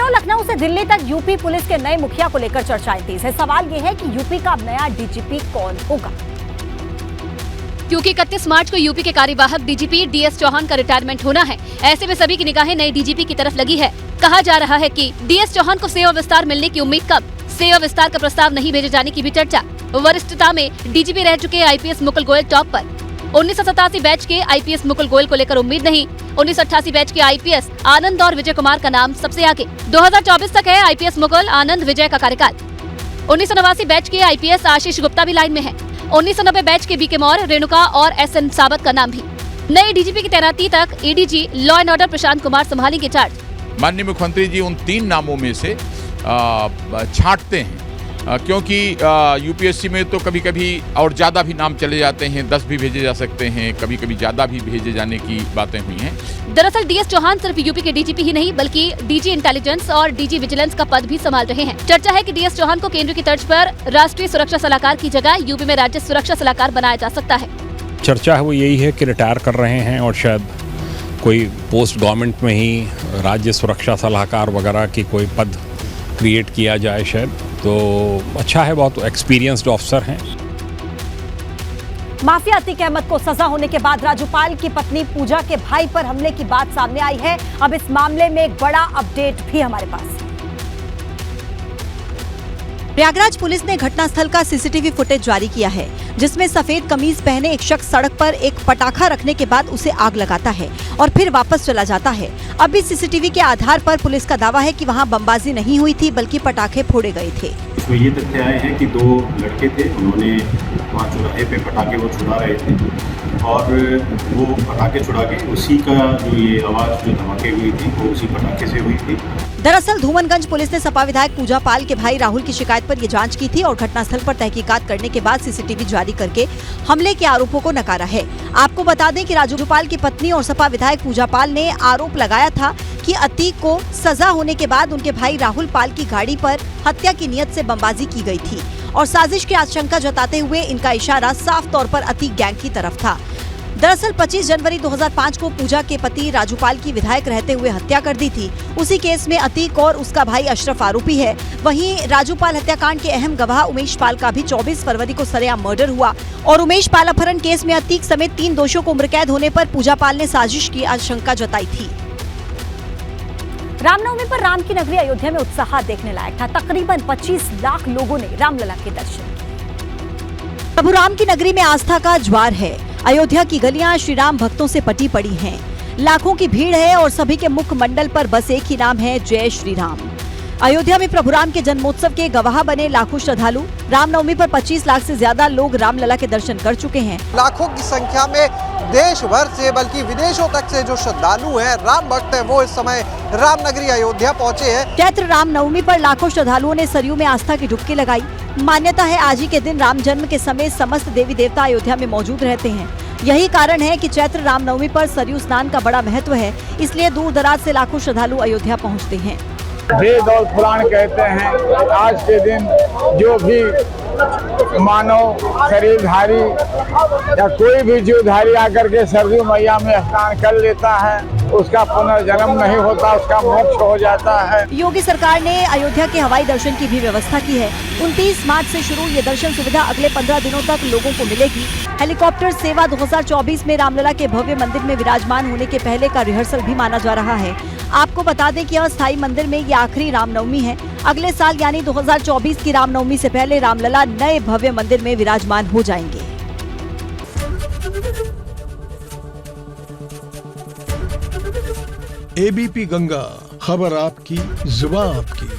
लखनऊ से दिल्ली तक UP police के नए मुखिया को लेकर चर्चाएं तेज है। सवाल यह है कि यूपी का अब नया डीजीपी कौन होगा, क्योंकि 31 मार्च को यूपी के कार्यवाहक डीजीपी डीएस चौहान का रिटायरमेंट होना है। ऐसे में सभी की निगाहें नए डीजीपी की तरफ लगी है। कहा जा रहा है कि डीएस चौहान को सेवा विस्तार मिलने की उम्मीद कम, सेवा विस्तार का प्रस्ताव नहीं भेजे जाने की भी चर्चा। वरिष्ठता में डीजीपी रह चुके आईपीएस मुकुल गोयल टॉप पर। 1987 बैच के आईपीएस मुकुल गोयल को लेकर उम्मीद नहीं। 1988 बैच के आईपीएस आनंद और विजय कुमार का नाम सबसे आगे। 2024 तक है आईपीएस मुकुल आनंद विजय का कार्यकाल। 1989 बैच के आईपीएस आशीष गुप्ता भी लाइन में है। 1990 बैच के बीके मौर्य, रेणुका और एसएन सावत का नाम भी। नए डीजीपी की तैनाती तक ADG law and order Prashant Kumar संभालेंगे चार्ज। माननीय मुख्यमंत्री जी उन 3 नामों में से छांटते हैं, क्योंकि यूपीएससी में तो कभी कभी और ज़्यादा भी नाम चले जाते हैं, 10 भी भेजे जा सकते हैं, कभी कभी ज़्यादा भी भेजे जाने की बातें हुई हैं। दरअसल डीएस चौहान सिर्फ यूपी के डीजीपी ही नहीं बल्कि डीजी इंटेलिजेंस और डीजी विजिलेंस का पद भी संभाल रहे हैं। चर्चा है कि डीएस चौहान को केंद्र की तर्ज पर राष्ट्रीय सुरक्षा सलाहकार की जगह यूपी में राज्य सुरक्षा सलाहकार बनाया जा सकता है। चर्चा है वो यही है कि रिटायर कर रहे हैं और शायद कोई पोस्ट गवर्नमेंट में ही राज्य सुरक्षा सलाहकार वगैरह की कोई पद क्रिएट किया जाए शायद, तो अच्छा है, बहुत एक्सपीरियंस्ड ऑफिसर हैं। माफिया अतीक अहमद को सजा होने के बाद राज्यपाल की पत्नी पूजा के भाई पर हमले की बात सामने आई है। अब इस मामले में एक बड़ा अपडेट भी हमारे पास। प्रयागराज पुलिस ने घटनास्थल का सीसीटीवी फुटेज जारी किया है, जिसमें सफेद कमीज पहने एक शख्स सड़क पर एक पटाखा रखने के बाद उसे आग लगाता है और फिर वापस चला जाता है। अब इस सीसीटीवी के आधार पर पुलिस का दावा है कि वहां बमबाजी नहीं हुई थी बल्कि पटाखे फोड़े गए थे। इसमें ये तथ्य आए हैं कि 2 लड़के थे, उन्होंने वहाँ चौराहे पे पटाखे वो छुड़ा रहे थे और वो पटाखे छुड़ा के उसी का जो ये आवाज़ जो धमाके हुई थी वो उसी पटाखे से हुई थी। दरअसल धूमनगंज पुलिस ने सपा विधायक पूजा पाल के भाई राहुल की शिकायत पर ये जांच की थी और घटनास्थल पर तहकीकात करने के बाद सीसीटीवी जारी करके हमले के आरोपों को नकारा है। आपको बता दें कि राज्यपाल की पत्नी और सपा विधायक पूजा पाल ने आरोप लगाया था कि अतीक को सजा होने के बाद उनके भाई राहुल पाल की गाड़ी पर हत्या की नियत से बमबाजी की गई थी और साजिश की आशंका जताते हुए इनका इशारा साफ तौर पर अतीक गैंग की तरफ था। दरअसल 25 जनवरी 2005 को पूजा के पति राजूपाल की विधायक रहते हुए हत्या कर दी थी। उसी केस में अतीक और उसका भाई अशरफ आरोपी है। वहीं राजूपाल हत्याकांड के अहम गवाह उमेश पाल का भी 24 फरवरी को सरेआम मर्डर हुआ और उमेश पाल अपहरण केस में अतीक समेत 3 दोषियों को उम्र कैद होने पर पूजा पाल ने साजिश की आशंका जताई थी। रामनवमी पर राम की नगरी अयोध्या में उत्साह देखने लायक था। तकरीबन 25 लाख लोगों ने रामलला के दर्शन। प्रभु राम की नगरी में आस्था का ज्वार है। अयोध्या की गलियां श्री राम भक्तों से पटी पड़ी हैं। लाखों की भीड़ है और सभी के मुख मंडल पर बस एक ही नाम है, जय श्री राम। अयोध्या में प्रभु राम के जन्मोत्सव के गवाह बने लाखों श्रद्धालु। रामनवमी पर 25 लाख से ज्यादा लोग रामलला के दर्शन कर चुके हैं। लाखों की संख्या में देश भर से बल्कि विदेशों तक से जो श्रद्धालु हैं, राम भक्त हैं, वो इस समय रामनगरी अयोध्या पहुंचे हैं। चैत्र रामनवमी पर लाखों श्रद्धालुओं ने सरयू में आस्था की डुबकी लगाई। मान्यता है आज ही के दिन राम जन्म के समय समस्त देवी देवता अयोध्या में मौजूद रहते हैं। यही कारण है कि चैत्र रामनवमी पर सरयू स्नान का बड़ा महत्व है, इसलिए दूर दराज से लाखों श्रद्धालु अयोध्या पहुंचते हैं। वेद और पुराण कहते हैं आज के दिन जो भी मानव शरीरधारी या कोई भी जीवधारी आकर के सरयू मैया में स्नान कर लेता है, उसका पुनर्जन्म नहीं होता, उसका मोक्ष हो जाता है। योगी सरकार ने अयोध्या के हवाई दर्शन की भी व्यवस्था की है। 29 मार्च से शुरू ये दर्शन सुविधा अगले 15 दिनों तक लोगों को मिलेगी। हेलीकॉप्टर सेवा 2024 में रामलला के भव्य मंदिर में विराजमान होने के पहले का रिहर्सल भी माना जा रहा है। आपको बता दें कि अस्थायी मंदिर में ये आखिरी रामनवमी है। अगले साल यानी 2024 की रामनवमी से पहले रामलला नए भव्य मंदिर में विराजमान हो जाएंगे। एबीपी गंगा, खबर आपकी, जुबान आपकी।